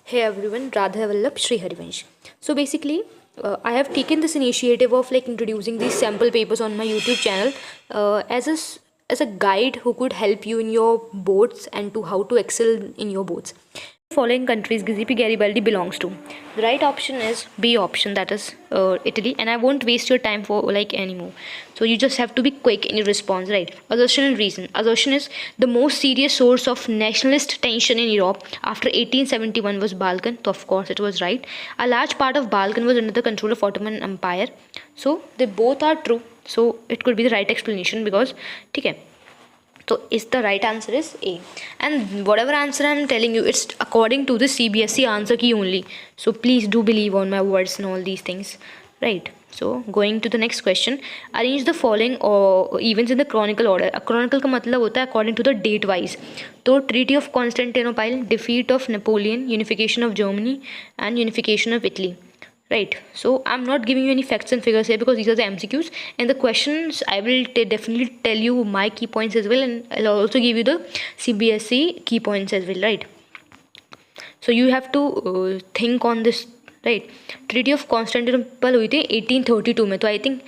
Hey everyone, Radha Vallabh, Sri Harivansh. So basically, I have taken this initiative of like introducing these sample papers on my YouTube channel as a guide who could help you in your boards and to how to excel in your boards. Following countries Giuseppe Garibaldi belongs to. The right option is B option, that is Italy, and I won't waste your time for like anymore. So you just have to be quick in your response, right? Assertion and reason. Assertion is the most serious source of nationalist tension in Europe after 1871 was Balkan. So of course it was right. A large part of Balkan was under the control of Ottoman Empire. So they both are true. So it could be the right explanation because, okay. So is the right answer is A. And whatever answer I'm telling you, it's according to the CBSE answer key only. So please do believe on my words and all these things. Right. So going to the next question. Arrange the following or events in the chronicle order. A chronicle का मतलब होता है according to the date wise. तो Treaty of Constantinople, defeat of Napoleon, unification of Germany and unification of Italy. Right. So I'm not giving you any facts and figures here because these are the MCQs and the questions. I will definitely tell you my key points as well, and I'll also give you the CBSE key points as well. Right. So you have to think on this. Right. Treaty of Constantinople हुई थी 1832 में. तो I think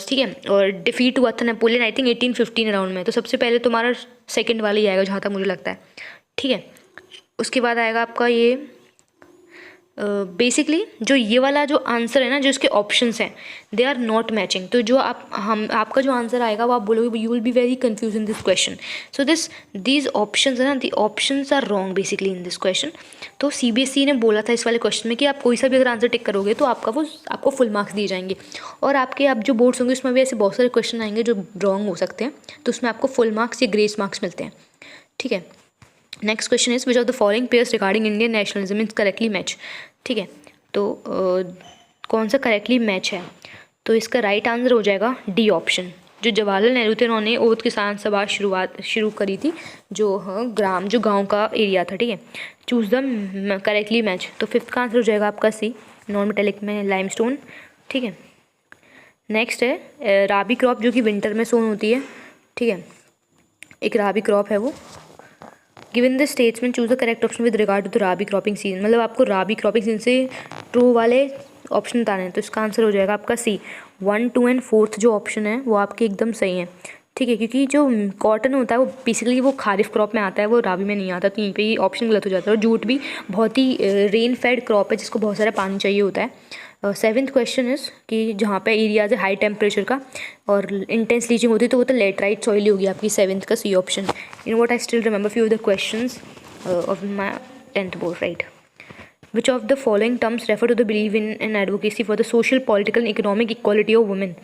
ठीक है, और defeat हुआ था Napoleon I think 1815 around में. तो सबसे पहले तुम्हारा सेकंड वाला ही आएगा जहाँ तक मुझे लगता है. ठीक है. उसके बाद आएगा आपका ये बेसिकली जो ये वाला जो आंसर है ना, जो इसके ऑप्शंस हैं दे आर नॉट मैचिंग. तो जो आपका जो आंसर आएगा वो आप बोलोगे you will be very confuse in this question. So these options है ना, the options are wrong basically in this question. तो CBSE ने बोला था इस वाले क्वेश्चन में कि आप कोई सा भी अगर आंसर टिक करोगे तो आपको फुल मार्क्स दिए जाएंगे. और आपके जो बोर्ड्स होंगे उसमें भी ऐसे बहुत सारे क्वेश्चन आएंगे जो रॉन्ग हो सकते हैं, तो उसमें आपको फुल मार्क्स या ग्रेस मार्क्स मिलते हैं. ठीक है. Next question is which of the following pairs regarding Indian nationalism is correctly match. ठीक है. तो कौन सा करेक्टली मैच है? तो इसका राइट आंसर हो जाएगा डी ऑप्शन. जो जवाहरलाल नेहरू थे उन्होंने ओथ किसान सभा शुरू करी थी, जो जो गांव का एरिया था. ठीक है. Choose the correctly match. तो फिफ्थ का आंसर हो जाएगा आपका सी, नॉन मेटेलिक में लाइमस्टोन. ठीक है. नेक्स्ट है राबी क्रॉप, जो कि विंटर में सोन होती है. ठीक है. एक राबी क्रॉप है वो. गिवन द स्टेट्समैन choose the correct option with regard to the rabi cropping season. मतलब आपको राबी क्रॉपिंग सीजन से ट्रू वाले ऑप्शन बताने हैं. तो इसका आंसर हो जाएगा आपका सी. 1, 2 एंड 4 जो ऑप्शन है वो आपके एकदम सही है. ठीक है. क्योंकि जो कॉटन होता है वो बेसिकली वो खारिफ क्रॉप में आता है, वो राबी में नहीं आता. तो यहीं पे ये ऑप्शन गलत हो जाता है. और जूट भी बहुत ही रेन फेड क्रॉप है जिसको बहुत सारा पानी चाहिए होता है. सेवेंथ क्वेश्चन इज कि जहाँ पे एरियाज है हाई टेम्परेचर का और इंटेंस लीचिंग होती है तो वो तो लेटराइट सॉइल होगी आपकी. सेवेंथ का C option. In what I still remember few of the questions of my 10th board. Right. Which of the following terms refer to the believe in an advocacy for the social political and economic equality of women.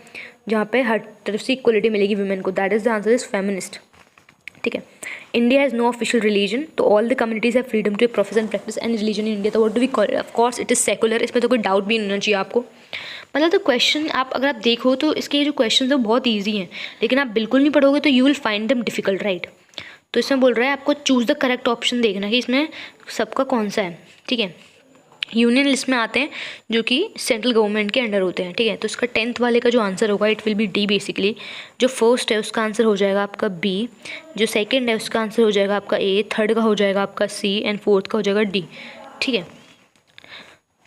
जहाँ पे हर तरफ से equality मिलेगी women को. That is the answer is feminist. ठीक है. India has no official religion. तो all the communities have freedom to profess and practice any religion in India. तो what do we call it? Of course it is secular. इसमें तो कोई doubt भी नहीं होना चाहिए आपको. मतलब तो क्वेश्चन अगर आप देखो तो इसके जो क्वेश्चन है वो बहुत ईजी हैं, लेकिन आप बिल्कुल नहीं पढ़ोगे तो you will find them difficult. Right. तो इसमें बोल रहा है आपको चूज़ द करेक्ट ऑप्शन देखना कि इसमें सबका कौन सा है. ठीक है. यूनियन लिस्ट में आते हैं जो कि सेंट्रल गवर्नमेंट के अंडर होते हैं. ठीक है. तो इसका 10th वाले का जो आंसर होगा it will be D basically. जो फर्स्ट है उसका आंसर हो जाएगा आपका बी. जो सेकंड है उसका आंसर हो जाएगा आपका ए. थर्ड का हो जाएगा आपका सी एंड फोर्थ का हो जाएगा डी. ठीक है.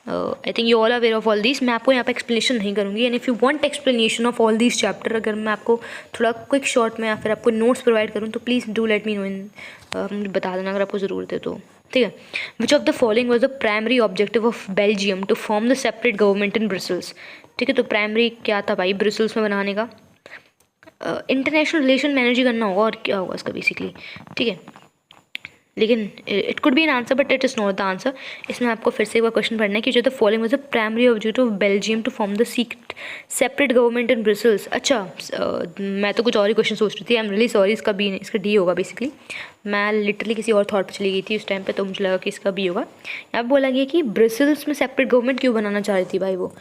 I think you all aware of all this. मैं आपको यहाँ पे एक्सप्लेनेशन नहीं करूँगी. And if you want explanation of all this chapter, अगर मैं आपको थोड़ा क्विक शॉर्ट में या फिर आपको नोट्स प्रोवाइड करूँ तो please do let me know in. बता देना अगर आपको ज़रूरत है तो. ठीक है. Which of the following was the primary objective of Belgium to form the separate government in Brussels. ठीक है. तो प्राइमरी क्या था भाई ब्रसल्स में बनाने का? इंटरनेशनल रिलेशन मैनेज करना होगा और क्या होगा इसका बेसिकली. ठीक है. लेकिन it could be an answer but it is not the answer. इसमें आपको फिर से एक बार क्वेश्चन पढ़ना है कि जो the following was the primary objective of Belgium to form the separate government in Brussels. अच्छा मैं तो कुछ और ही क्वेश्चन सोच रही थी. I am really sorry. इसका बी नहीं, इसका डी होगा बेसिकली. मैं लिटरली किसी और थॉट पर चली गई थी उस टाइम पे, तो मुझे लगा कि इसका बी होगा. यहाँ पर बोला गया कि ब्रसल्स में सेपरेट गवर्नमेंट क्यों बनाना चाह रही थी भाई वो.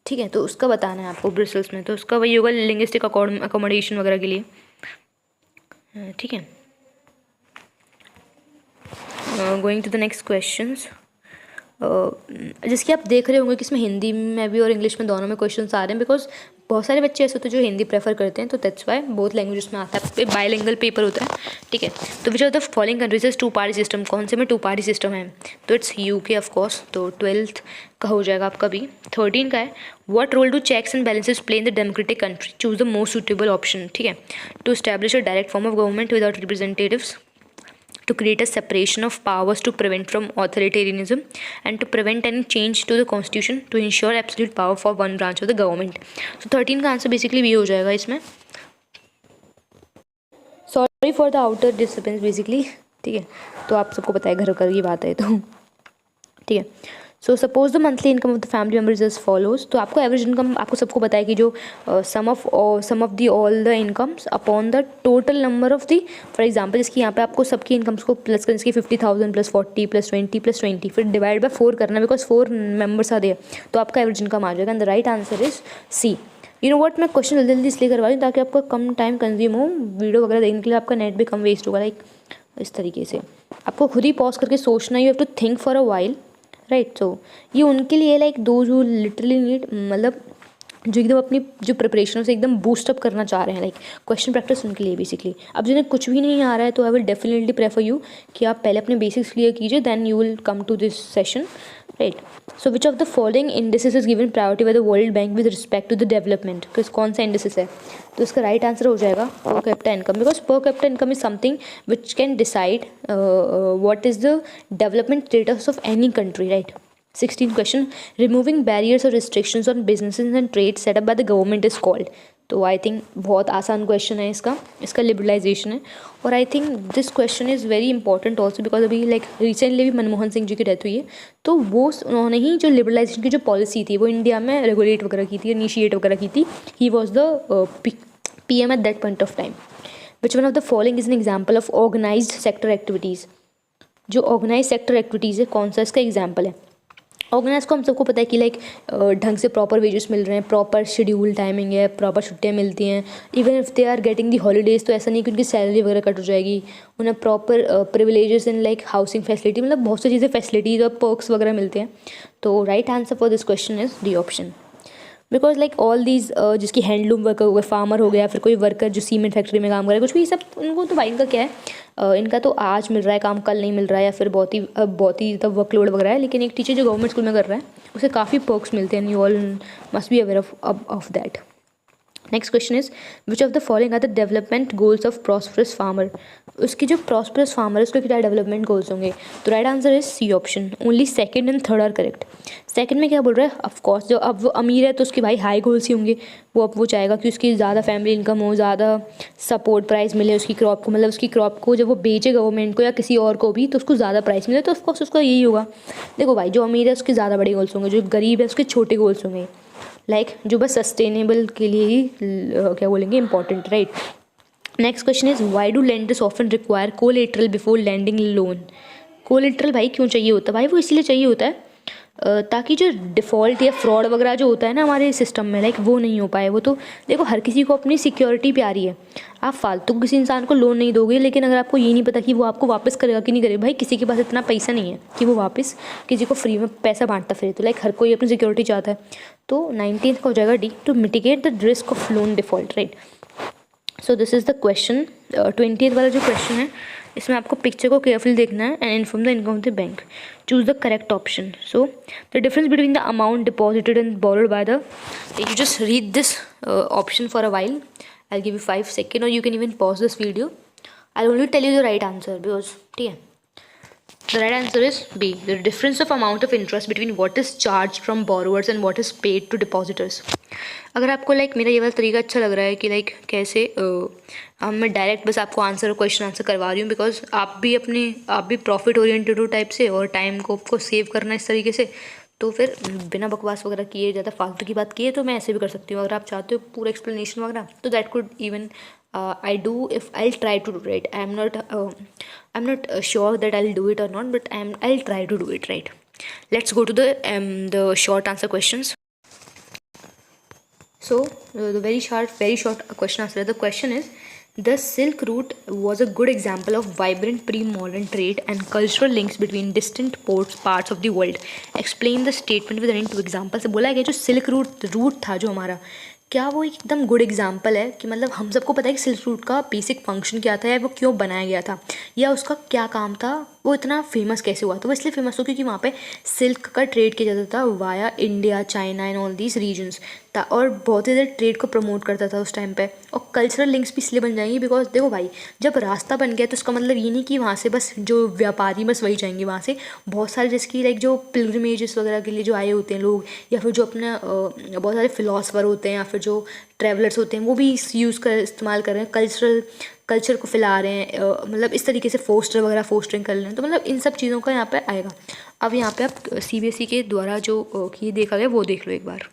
ठीक है. तो उसका बताना है आपको ब्रसल्स में. तो उसका वही होगा लिंग्विस्टिक अकोमोडेशन वगैरह के लिए. ठीक है. Going to the next questions. जिसकी आप देख रहे होंगे कि इसमें हिंदी में भी और इंग्लिश में दोनों में क्वेश्चंस आ रहे हैं, बिकॉज बहुत सारे बच्चे ऐसे होते हैं जो हिंदी प्रेफर करते हैं, तो दैट्स वाई बोथ लैंग्वेज में आता है, बायलिंगुअल पेपर होता है, ठीक है। तो which are the following countries is two party system, कौन से में टू पार्टी सिस्टम है, तो इट्स यूके ऑफ कोर्स, तो 12th का हो जाएगा आपका भी। 13 का है what role do checks and balances play in the democratic country, choose the most suitable option, ठीक है। To establish a direct form of government without representatives, to create a separation of powers to prevent from authoritarianism, and to prevent any change to the constitution to ensure absolute power for one branch of the government. So 13 का answer basically भी हो जाएगा इसमें। Sorry for the outer disturbance basically, ठीक है। तो आप सबको पता है घर घर की बात है, तो ठीक है। So suppose the monthly income of the family members is follows, तो आपको एवरेज इनकम आपको सबको पता है कि जो sum of the all the incomes upon the total number of the, for example इसकी यहाँ पे आपको सबकी इनकम्स को प्लस करने इसकी 50,000 प्लस 40 प्लस 20 प्लस 20 फिर डिवाइड बाय 4 करना, बिकॉज 4 मेंबर्स आर देयर, तो आपका एवरेज इनकम आ जाएगा। And the right answer is C. You know what, मैं क्वेश्चन जल्दी जल्दी इसलिए करवा रही हूँ ताकि आपका कम टाइम कंज्यूम हो, वीडियो वगैरह देखने के लिए आपका नेट भी कम वेस्ट होगा। लाइक इस तरीके से आपको खुद ही पॉज करके सोचना, you have to think for a while, right. So ये उनके लिए लाइक दो जो लिटरली नीड, मतलब जो एकदम अपनी जो प्रिपरेशन से एकदम बूस्टअप करना चाह रहे हैं, लाइक क्वेश्चन प्रैक्टिस उनके लिए बेसिकली। अब जिन्हें कुछ भी नहीं आ रहा है तो I will definitely prefer you कि आप पहले अपने बेसिक्स क्लियर कीजिए, then you will come to this session, right. So which of the following indices is given priority by the world bank with respect to the development, कौन सा indices है, तो इसका राइट आंसर हो जाएगा per capita income, because per capita income is something which can decide what is the development status of any country, right. 16th question, removing barriers और restrictions on businesses and trade set up by the government is called, तो I think बहुत आसान question है इसका liberalisation है। और I think this question is very important also because अभी like recently भी मनमोहन सिंह जी की डेथ हुई है, तो वो उन्होंने ही जो लिबरलाइजेशन की जो पॉलिसी थी वो इंडिया में रेगुलेट वगैरह की थी, इनिशिएट वगैरह की थी। He was the PM at that point of time. Which one of the following is an example of organised sector activities, जो ऑर्गेनाइज सेक्टर एक्टिविटीज़ है कौन सा इसका एग्जाम्पल है। ऑर्गेनाइज को हम सबको पता है कि लाइक ढंग से प्रॉपर वेजेस मिल रहे हैं, प्रॉपर शेड्यूल टाइमिंग है, प्रॉपर छुट्टियाँ मिलती हैं, even if they are getting the holidays, तो ऐसा नहीं कि उनकी सैलरी वगैरह कट हो जाएगी, उन्हें proper privileges in like housing facility, मतलब बहुत सी चीज़ें फैसिलिटीज और पर्क्स वगैरह मिलते हैं। तो right answer for this question is D option, because like all these जिसकी हैंडलूम वर्कर हो गया, फार्मर हो गया, फिर कोई वर्कर जो सीमेंट फैक्ट्री में काम कर रहा है, कुछ भी, सब उनको तो भाई इनका क्या है, इनका तो आज मिल रहा है काम, कल नहीं मिल रहा है, या फिर बहुत ही तब वर्कलोड वगैरह है। लेकिन एक टीचर जो गवर्नमेंट स्कूल में कर रहा है उसे काफ़ी पर्क्स मिलते हैं, you all must be aware of that. Next question is which of the following are the development goals of prosperous farmer, उसकी जो प्रॉस्परस फार्मर है उसके क्या डेवलपमेंट गोल्स होंगे, तो right answer is C option, only second and third are correct. Second में क्या बोल रहा है, ऑफकोर्स जो अब वो अमीर है तो उसके भाई हाई गोल्स ही होंगे, वो चाहेगा कि उसकी ज़्यादा फैमिली इनकम हो, ज़्यादा सपोर्ट प्राइस मिले उसकी क्रॉप को, मतलब उसकी क्रॉप को जब वो बेचे गवर्नमेंट को या किसी और को भी तो उसको ज़्यादा प्राइस मिले, तो ऑफकोर्स उसका यही होगा। देखो भाई, जो अमीर है उसके ज़्यादा बड़े गोल्स होंगे, जो गरीब है उसके छोटे गोल्स होंगे, लाइक जो बस सस्टेनेबल के लिए ही क्या बोलेंगे important, right. Next question is why do lenders often require collateral before lending loan, collateral भाई क्यों चाहिए होता है, भाई वो इसीलिए चाहिए होता है ताकि जो डिफ़ॉल्ट या फ्रॉड वगैरह जो होता है ना हमारे सिस्टम में, लाइक वो नहीं हो पाए। वो तो देखो हर किसी को अपनी सिक्योरिटी प्यारी है, आप फालतू किसी इंसान को लोन नहीं दोगे, लेकिन अगर आपको ये नहीं पता कि वो आपको वापस करेगा कि नहीं करेगा, भाई किसी के पास इतना पैसा नहीं है कि वो वापस किसी को फ्री में पैसा बांटता फिरे, तो लाइक हर कोई अपनी सिक्योरिटी चाहता है। तो 19th का हो जाएगा D, to mitigate the risk of loan default, right. So this is the question. 20th वाला जो क्वेश्चन है इसमें आपको पिक्चर को केयरफुली देखना है and inform the income of the bank, choose the correct option. So the difference between the amount deposited and borrowed by the, you just read this option for a while, I give you 5 seconds और you can even pause this video, I only tell you the right answer because, ठीक है। The right answer is B. The difference of amount of interest between what is charged from borrowers and what is paid to depositors. अगर आपको like मेरा ये वाला तरीका अच्छा लग रहा है कि लाइक कैसे मैं डायरेक्ट बस आपको आंसर और क्वेश्चन आंसर करवा रही हूँ, बिकॉज आप भी प्रॉफिट ओरिएंटेड हो टाइप से और टाइम को आपको सेव करना इस तरीके से, तो फिर बिना बकवास वगैरह किए, ज़्यादा फालतू की बात किए तो मैं ऐसे भी कर सकती हूँ। अगर आप चाहते हो पूरा एक्सप्लेनेशन वगैरह तो that could even I do if I'll try to do it. I'm not sure that I'll do it or not, but I'll try to do it, right. Let's go to the short answer questions. So the very short question answer. The question is, The Silk Route was a good example of vibrant pre-modern trade and cultural links between distant parts of the world. Explain the statement with running two examples. बोला गया जो silk route था जो हमारा, क्या वो एकदम good example है कि मतलब हम सबको पता है कि सिल्क रूट का बेसिक फंक्शन क्या था या वो क्यों बनाया गया था या उसका क्या काम था, वो इतना फेमस कैसे हुआ था। वो इसलिए फेमस हो क्योंकि वहाँ पे सिल्क का ट्रेड किया जाता था via India, China and all these regions था, और बहुत ही ज़्यादा ट्रेड को प्रमोट करता था उस टाइम पे। और कल्चरल लिंक्स भी इसलिए बन जाएंगी बिकॉज देखो भाई, जब रास्ता बन गया तो उसका मतलब ये नहीं कि वहाँ से बस जो व्यापारी बस वही जाएंगे, वहाँ से बहुत सारे जिसकी लाइक जो पिलग्रिमेजेस वगैरह के लिए जो आए होते हैं लोग, या फिर जो अपने बहुत सारे फिलोसफर होते हैं या फिर जो ट्रैवलर्स होते हैं वो भी इस इस्तेमाल कर रहे हैं, कल्चर को फैला रहे हैं, मतलब इस तरीके से फोस्टरिंग कर रहे हैं। तो मतलब इन सब चीज़ों का यहाँ पे आएगा। अब यहाँ पे आप CBSE के द्वारा जो ये देखा गया वो देख लो एक बार।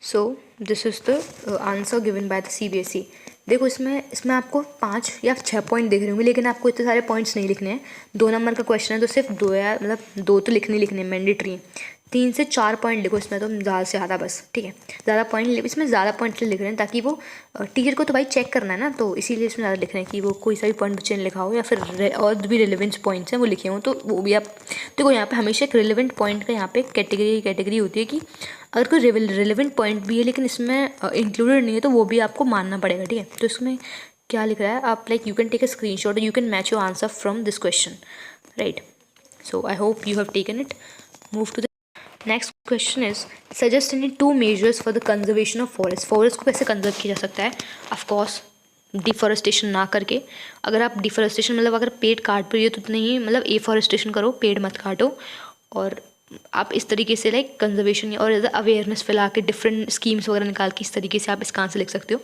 So this is the answer given by the CBSE। देखो इसमें आपको 5 या 6 पॉइंट दिख रहे होंगे, लेकिन आपको इतने सारे पॉइंट्स नहीं लिखने हैं। 2 नंबर का क्वेश्चन है तो सिर्फ 2 या मतलब 2 तो लिखने मैंडेटरी। 3 से 4 पॉइंट लिखो इसमें, तो ज़्यादा से ज़्यादा बस, ठीक है। ज़्यादा पॉइंट इसमें ज़्यादा पॉइंट लिख रहे हैं ताकि वो टीचर को तो भाई चेक करना है ना, तो इसीलिए इसमें ज़्यादा लिख रहे हैं कि वो कोई सा भी पॉइंट बच्चे ने लिखा हो या फिर और भी रिलेवेंस पॉइंट्स हैं वो लिखे हों, तो वो भी आप देखो। यहाँ पे हमेशा एक रिलेवेंट पॉइंट का यहाँ पे कैटेगरी होती है कि अगर कोई रिलेवेंट पॉइंट भी है लेकिन इसमें इंक्लूडेड नहीं है तो वो भी आपको मानना पड़ेगा, ठीक है। तो इसमें क्या लिख रहा है आप, like you can take a screenshot, you can match your answer from this question, right. So I hope you have taken it. Move to the next question is suggest any 2 measures for the conservation of forest को कैसे conserve किया जा सकता है। Of course deforestation ना करके, अगर आप डिफॉरेस्टेशन मतलब अगर पेड़ काट रही हो तो नहीं, मतलब एफॉरेस्टेशन करो, पेड़ मत काटो। और आप इस तरीके से लाइक कंजर्वेशन और अवेयरनेस फैला के डिफरेंट स्कीम्स वगैरह निकाल के इस तरीके से आप इसका आंसर लिख सकते हो।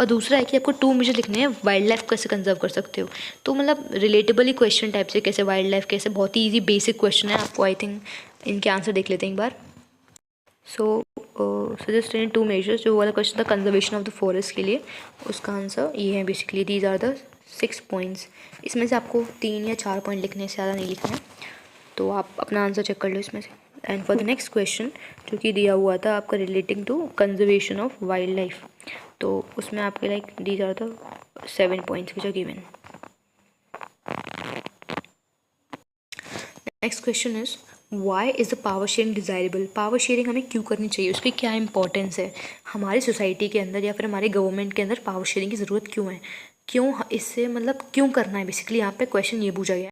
और दूसरा है कि आपको 2 मेजर लिखने हैं, वाइल्ड लाइफ कैसे कंजर्व कर सकते हो। तो मतलब रिलेटेबल ही क्वेश्चन टाइप से, कैसे वाइल्ड लाइफ कैसे, बहुत ही ईजी बेसिक क्वेश्चन है आपको। आई थिंक इनके आंसर देख लेते हैं एक बार। सो सजेस्ट एनी 2 मेजर्स, जो वाला क्वेश्चन था कंजर्वेशन ऑफ द फॉरेस्ट के लिए, उसका आंसर ये है basically. These are the 6 points. इसमें से आपको 3 या 4 पॉइंट लिखने से ज़्यादा नहीं लिखना है, तो आप अपना आंसर चेक कर लो इसमें से। And for the next question जो कि दिया हुआ था आपका relating to conservation of wildlife, तो उसमें आपके like these are the 7 points which are given. Next question is why is the power sharing desirable. Power sharing हमें क्यों करनी चाहिए, उसकी क्या इंपॉर्टेंस है हमारी सोसाइटी के अंदर या फिर हमारे गवर्नमेंट के अंदर, पावर शेयरिंग की ज़रूरत क्यों है, क्यों इससे मतलब क्यों करना है, बेसिकली यहाँ पे क्वेश्चन ये पूछा गया है।